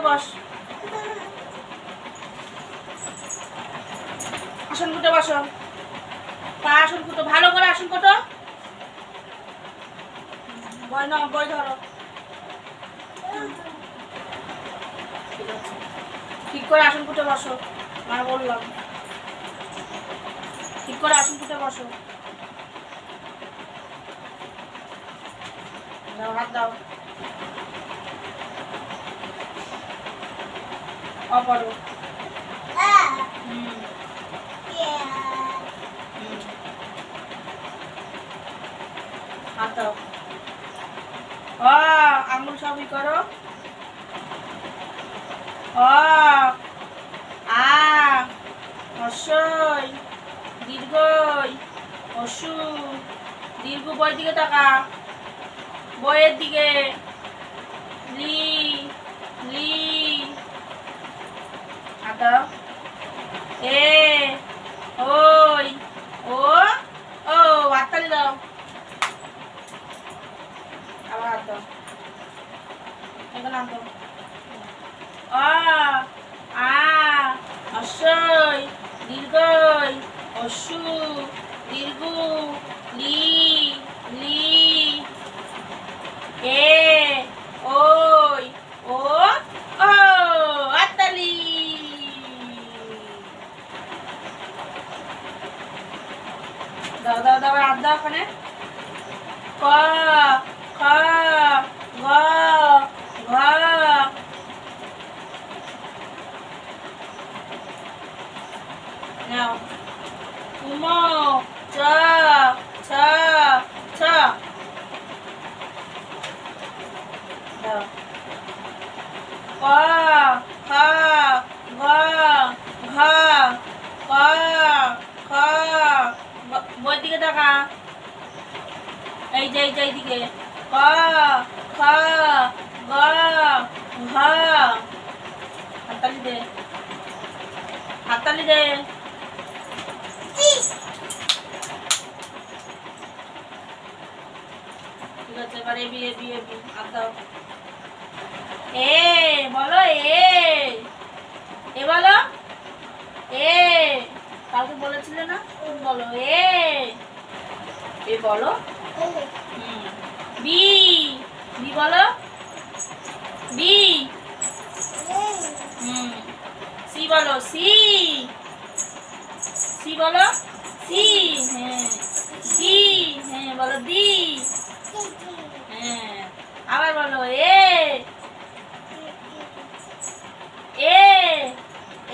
বস, আসন কুটে বসো, পা আসন কুটো, ভালো করে আসন কুটো, বই নাও, বই ধরো, ঠিক করে আসন কুটে বসো, মা বললাম ঠিক করে আসন কুটে বসো, দাও হাত দাও, অপরো, হাত দাও, আঙুল সবই করো, আ হর্ষই দীর্ঘই অসু, দীর্ঘ বইয়ের দিকে তাকা, বইয়ের দিকে, লি লি, আতা এ ওই ও ও, হাততালি দাও, আবার হাত দাও, এখানে হাত দাও, আ আ হর্ষই দীর্ঘই অসু, দীর্ঘ লি লি, এ ওই ও ও, হাততালি। দাও দাও দাও, হাত দাও ওখানে, ক খ গ ঘ, নাও উম চ ছ ছ, দাও ক খ গ ঘ, ক খ, বইয়ের দিকে তাকা, এই যে এইদিকে, ক খ গ ঘ, হাততালি দে, হাততালি দে, ঠিক আছে, এবার এবি এবি এবি, হাত দাও, এ বলো, এ বলো, এ কাউকে বলেছিলে না, তুমি বলো এ বলো, বি বি বলো, বি, সি বলো, সি সি বলো, সি, হ্যাঁ সি, হ্যাঁ বলো, ডি, হ্যাঁ আবার বলো, এ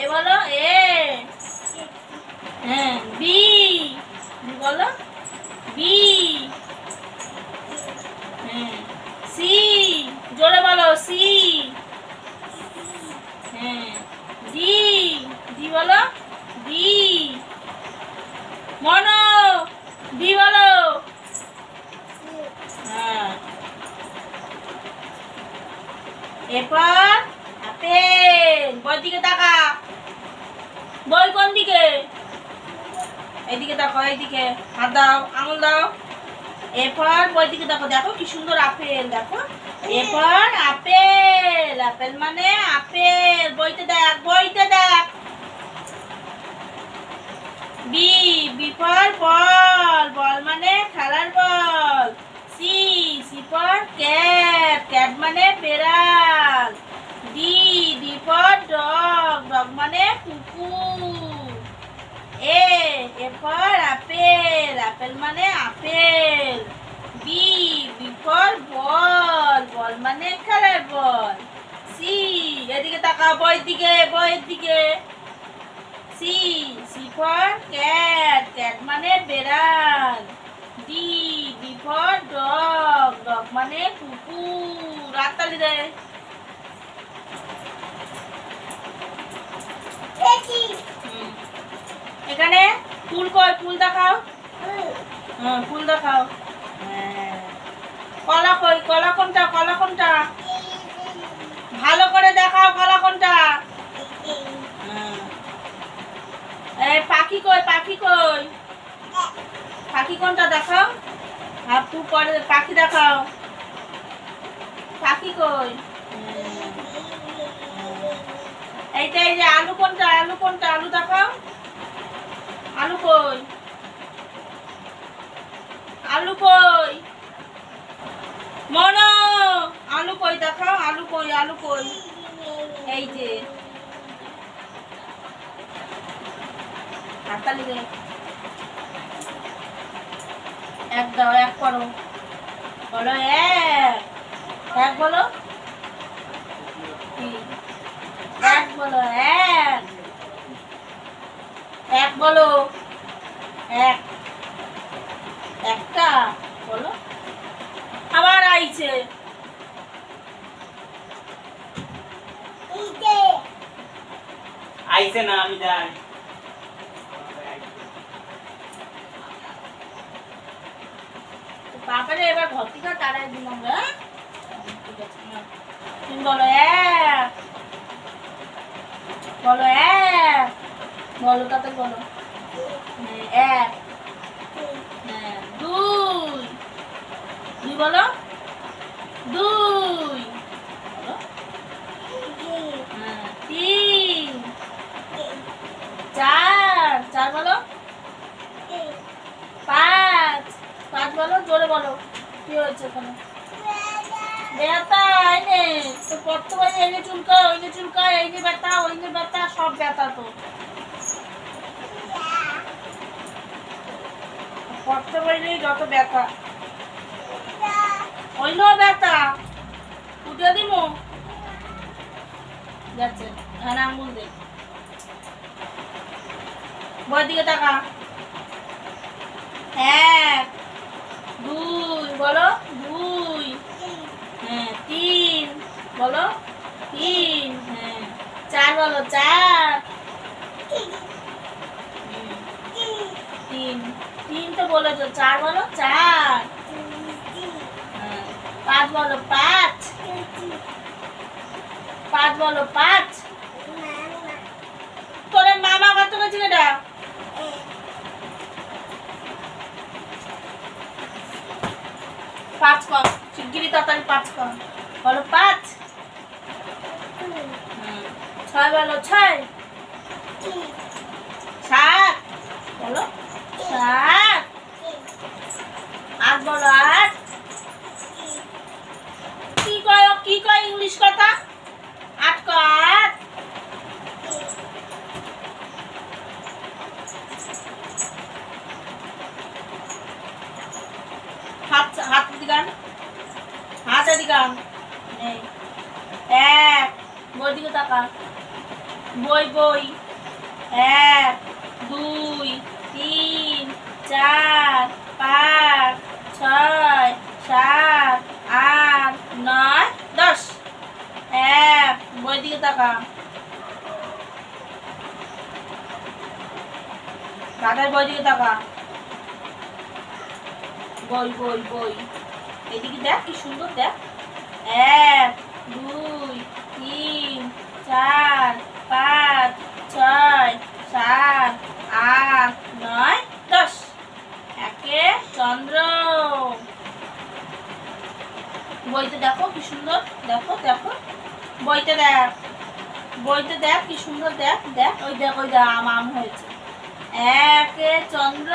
এ বলো, হ্যাঁ বি বলো, বি, হ্যাঁ সি, জোরে বলো, সি, হ্যাঁ ডি বলো, ডি, মনো ডি বলো, হ্যাঁ এরপর আপেল, বইয়ের দিকে তাকা, বই কোন দিকে, এইদিকে দেখো, এইদিকে হাত দাও, আঙুল দাও, এরপর বইয়ের দিকে দেখো, দেখো কি সুন্দর আপেল, দেখো এরপর আপেল, আপেল মানে আপেল, বইতে দেখ, বইতে দেখ, B B for ball, ball মানে খেলার ball, C C for cat, cat মানে বেড়াল, D D for dog, dog মানে কুকুর, এ ফর আপেল, আপেল মানে apple, B B for ball, ball মানে খেলার বল, সি এদিকে তাকাও, বইয়ের দিকে, বইয়ের দিকে, C C for cat, cat মানে বেড়াল, D D for dog, dog মানে কুকুর, হাততালি দে, এখানে ফুল কই, ফুল দেখাও, ফুল দেখাও, কলা কই, কলা কোনটা, কলা কোনটা, ভালো করে দেখাও, কলা কোনটা, এই পাখি কই, পাখি কই, পাখি কোনটা দেখাও, হাত টু করে পাখি দেখাও, পাখি কই, কোনটা? আলু কোনটা? আলু দেখাও। আলু কই? আলু কই? মনো, আলু কই দেখাও। আলু কই? আলু কই? এই যে হাততালি দে। এক দাও, এক করো। বলো এক। এক বলো। এক বলো। এক। এক বলো। এক। একটা বলো। আবার আইছে। আইছে না, আমি যাই। বাবারে এবার ঘর থেকে তাড়াই দিলাম। হ্যাঁ তুমি বলো এক। বলো এক। বলো তাতে বলো। এক। দুই। দুই বলো। দুই। বলো। তিন। চার। চার বলো। পাঁচ। পাঁচ বলো, জোরে বলো। কি হয়েছে ওখানে? ব্যথা এনে তো কত বাজে, এনে চুলকা, ওইনে চুলকা, এইনে ব্যথা, ওইনে ব্যথা, সব ব্যথা তো। কত বাজে যত ব্যথা, ওইনেও ব্যথা। উঠে দিমু যাচ্ছে। হ্যাঁ আঙুল দে। বই দিকে তাকা। এক। দুই বলো। দুই। হ্যাঁ তিন বলো। তিন। হ্যাঁ চার বলো। চার। তিন। তিন তো বলেছো। চার বলো। চার। হ্যাঁ পাঁচ বলো। পাঁচ। পাঁচ বলো। পাঁচ। তোরে মামা কত গেছিল এটা? পাঁচ কম শিগগিরি তাড়াতাড়ি পাঁচ কম বলো। পাঁচ। ছয় বলো। ছয়। সাত বলো। সাত। আট বলো। আট। কি কয়, কি কয় ইংলিশ কথা? আট কয়। আট। হাত হাত দিগান। হাত দিগান। এক। বই দিকে তাকা। বই বই। এক। দুই। তিন। চার। পাঁচ। ছয়। সাত। আট। নয়। 10। এক। বই দিকে তাকা। দাদার বই দিকে তাকা। বই বই বই। এদিকে দেখ কি সুন্দর দেখ। এক। দুই। তিন। চার। পাঁচ। ছয়। সাত। আট। নয়। 10। একে চন্দ্র। বইতে দেখো কি সুন্দর। দেখো দেখো বইতে দেখ। বইতে দেখ কি সুন্দর। দেখ দেখ। ওই দেখ, ওই দেখ আম আম হয়েছে। একে চন্দ্র।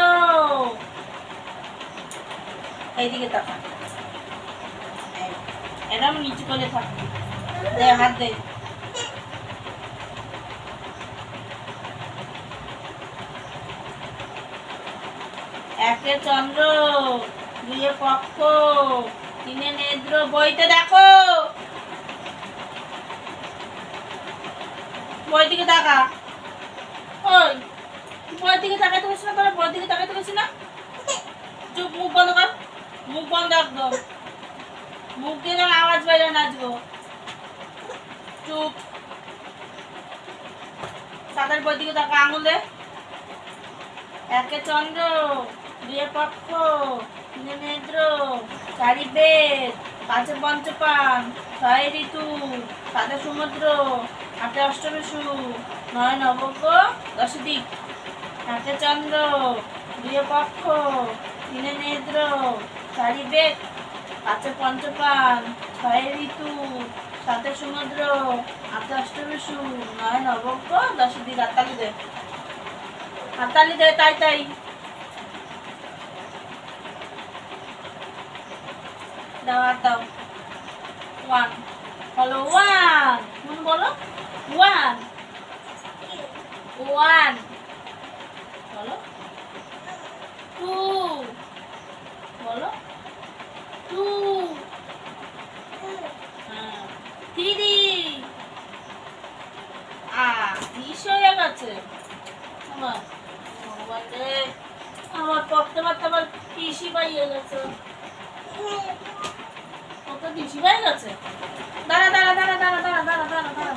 এইদিকে তাকা। এরকম নিচু করে থাকবি। দে হাত দে। একে চন্দ্র, দুয়ে পক্ষ, তিনে নেত্র। বইতে দেখো। বই দিকে তাকা। ওই বই দিকে তাকাইতে গেছি না? তোরা বই দিকে তাকাইতে গেছি না? চুপ, মুখ বন্ধ কর। মুখ বন্ধ একদম। মুখ দিয়ে যেন আওয়াজ বাইরে নাচবো। চুপ। তাদের বই দিকে তাকা। আঙুল দে। একে চন্দ্র, দুয়ে পক্ষ, তিনে নেত্র, চারি বেদ, পাঁচে পঞ্চপান, ছয় ঋতু, সাতে সমুদ্র, আটে অষ্টমেশু, নয় নবগ্য, দশ দিক। একে চন্দ্র, দুয়ে পক্ষ, তিনে নেত্র, চারি বেদ, পাঁচে পঞ্চপান, ছয় ঋতু, সাথে সমুদ্র, আটে অষ্টমী সুর, নয় নবগ্য, দশে দিক। হাততালি দে, হাততালি দে, তাই তাই। দাও আর দাও। ওয়ান বলো, ওয়ান। বলো ওয়ান, ওয়ান বলো। টু বলো, টু। থ্রি। বিশ হয়ে গেছে আমার। ভগবান রে, আমার পড়তে পড়তে আবার পিসি পাইয়ে গেছে। কত পিসি পাই গেছে। দাঁড়া দাঁড়া দাঁড়া দাঁড়া দাঁড়া দাঁড়া দাঁড়া দাঁড়া।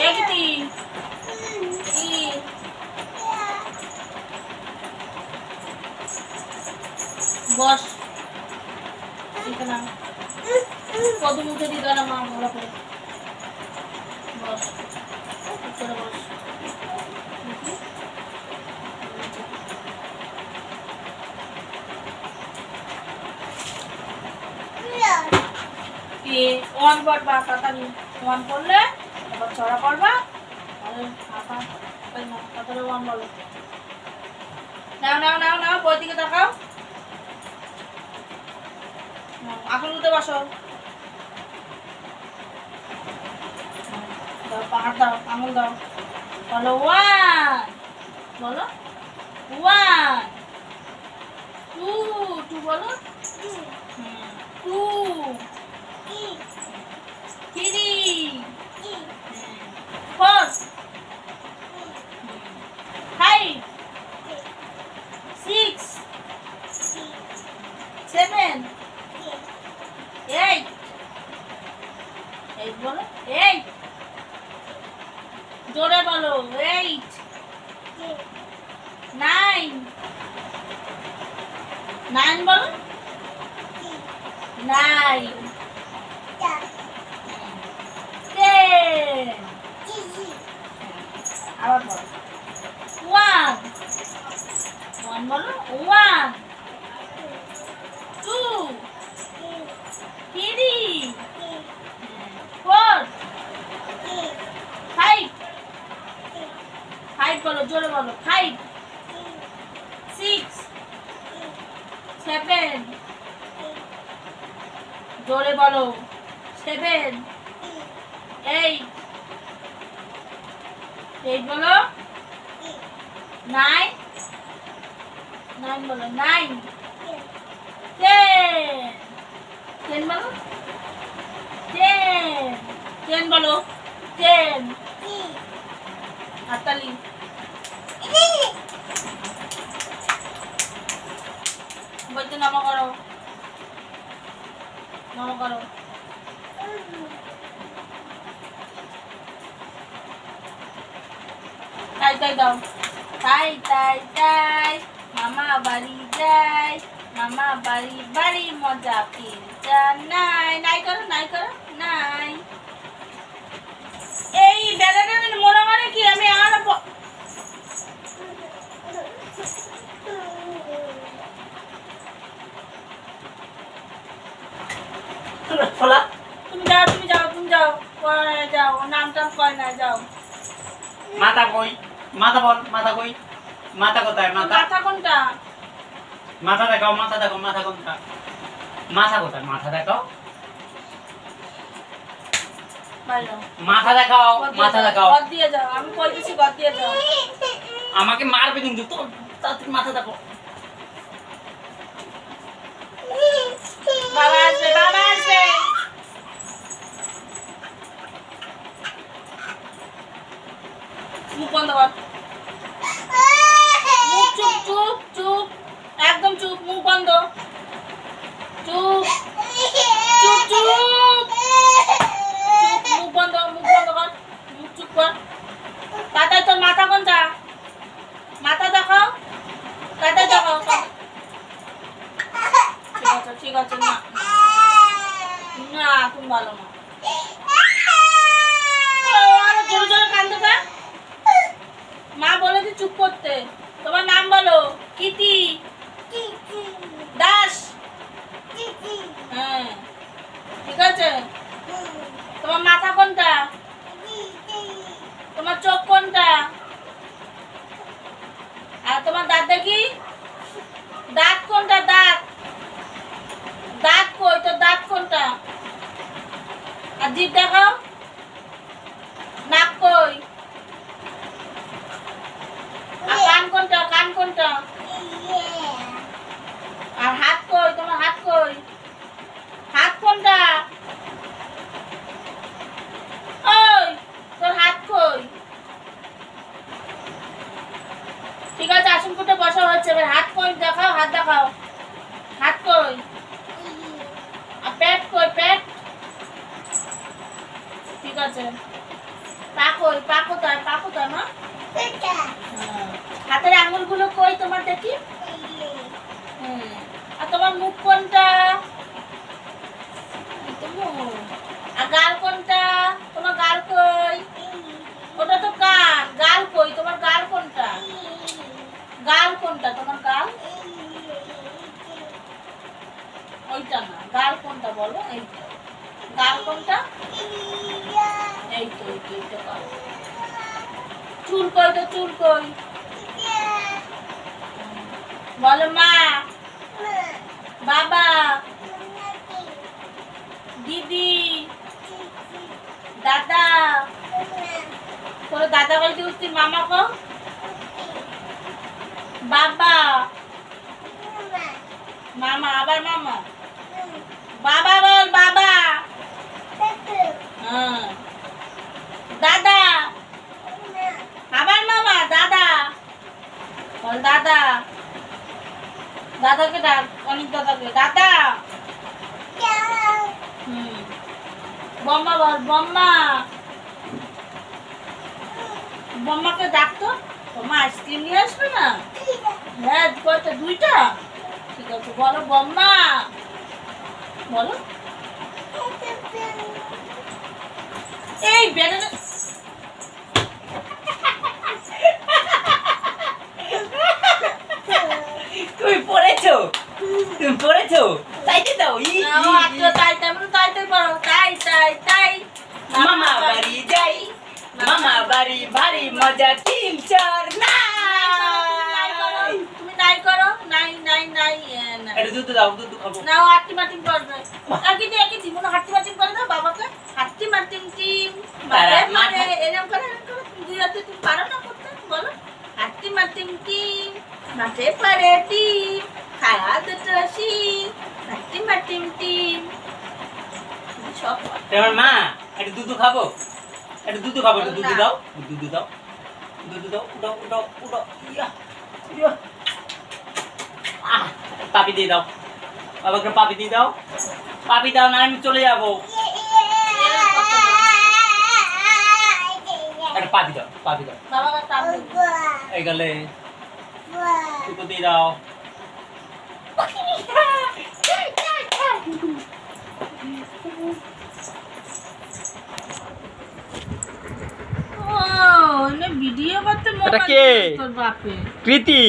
একটি বস কত মুখে দিয়ে দাঁড়া মা ভালো করে বস, করে বস। ওয়ান পড়বা, তাড়াতাড়ি ওয়ান পড়লে আবার ছড়া পড়বা। তারপরে ওয়ান বলো। নাও নাও নাও নাও, বই দিকে তাকাও। আঙুল উঠে বসো। দাও, পাহাড় দাও, আঙুল দাও। বলো ওয়ান, বলো ওয়ান। টু, টু বলো। Two, three, four, five, six, seven, eight. Eight বলো, এইট। জোরে বলো, এইট। নাইন, নাইন বলো, নাইন। টেন, আবার বলো ওয়ান, ওয়ান বলো, one. Two, three, four, five, five বলো, জোরে বলো, ফাইভ। সিক্স, সেভেন, জোরে বলো, সেভেন। এইট, এইট বলো। নাইন, নাইন বলো, নাইন। টেন, টেন বলো, টেন, টেন বলো, টেন। হাততালি। বলতে নমো করো, নমো করো। তাই তাই দাও, তাই তাই তাই। মামা বাড়ি যাই, মামা বাড়ি বাড়ি মজা পেয়ে নাই। নাই করো, নাই করো, নাই। এই বেড়াটা মনে মানে কি আমি আর তুমি যাও, তুমি যাও, তুমি যাও, যাও। নাম টাম কয় না, যাও। মাথা কই? মাথা বল, মাথা কই? মাথা কোথায়? মাথা, মাথা কোনটা? মাথা দেখাও, মাথা দেখাও, মাথা কোনটা? মাথা কোথায়? মাথা দেখাও, মাথা দেখাও, মাথা দেখাও। গদ দিয়ে যাও, আমি কই দিছি গদ দিয়ে যাও। আমাকে মারবে কিন্তু, তো তাড়াতাড়ি মাথা দেখো। বাবা আসবে, বাবা আসবে। মুখ বন্ধ কর, মুখ চুপ চুপ চুপ, একদম চুপ, মুখ বন্ধ, চুপ চুপ চুপ, মুখ বন্ধ, মুখ বন্ধ কর, মুখ চুপ কর। তাতাই তোর মাথা কোনটা? মাথা দেখাও, তাতাই দেখাও। ঠিক আছে, ঠিক আছে। না না, তুমি ভালো না। জোরে জোরে কান্দো কা। বলেছি চুপ করতে। তোমার নাম বলো। কিটি দাস। হ্যাঁ ঠিক আছে। তোমার মাথা কোনটা? তোমার চোখ কোনটা? আর তোমার দাঁত দেখি। দাঁত কোনটা? দাঁত দাঁত কই? তোর দাঁত কোনটা? আর জিভ দেখাও। নাক কই? আর কান কোনটা? কান কোনটা? আর হাত কই? তোমার হাত কই? হাত কোনটা? ওই তোর হাত কই? ঠিক আছে, আসন কোটে বসা হচ্ছে। এবার হাত কই দেখাও, হাত দেখাও। হাত কই? আর পেট কই? পেট ঠিক আছে। পা কই? পা কোথায়? পা কোথায় মা? হাতের আঙুলগুলো কই তোমার দেখি? আর তোমার মুখ কোনটা? আর গাল কোনটা? তোমার গাল কই? ওটা তো কান। গাল কই? তোমার গাল কোনটা? গাল কোনটা? তোমার গাল ওইটা না, গাল কোনটা বলো? এইটা। গাল কোনটা? এই তো এইটা গাল। চুল কই? তো চুল কই? বলো মা, বাবা, দিদি, দাদা। তোর দাদা বলতে উঠছি, মামা কো? বাবা, মামা, আবার মামা। বাবা বল, বাবা। হ্যাঁ দাদা, আবার মামা। দাদা বল, দাদা। দাদাকে ডাক, অনেক দাদাকে। দাদা। বম্মা বল, বম্মা। বম্মাকে ডাকতো। বম্মা আইসক্রিম নিয়ে আসবে না? হ্যাঁ কয়টা? দুইটা? ঠিক আছে বলো বম্মা। বলো। এই বেড়ে তুমি পড়েছো? তুমি পড়েছো? তাইতে দাও। তাই তাই পারো। তাই তাই তাই মামা বাড়ি যাই, মামা বাড়ি ভারী মজা, টিম চার না। তুমি নাই করো। নাই নাই নাই না। এটা দুধ দাও, দুধ খাবো। নাও হাট্টি মাটিম করবে। একই জীবন হাট্টি মাটিম করে দাও বাবাকে। হাট্টি মাটিম টিম মারে মারে এরকম করে দুই হাতে। তুমি পারো না করতে? বলো। হাট্টি মাটিম টিম মাঠে পারে টিম খায়া দুটো শিম হাট্টি মাটিম টিম। সব তোমার মা একটু দুধ খাবো, একটু দুধ খাবো। একটু দুধ দাও, দুধ দাও, দুধ দাও। উঠাও উঠাও উঠাও। ইয়া ইয়া। পাপি দিয়ে দাও, বাবাকে পাপি দিয়ে দাও। পাপি দাও না আমি চলে যাবো। একটা পাপি দাও, পাপি দাও। বাবাকে কাম এই গেলে টুকু দিয়ে দাও। ভিডিও করতে এটা কে? তোর বাপে কৃতি।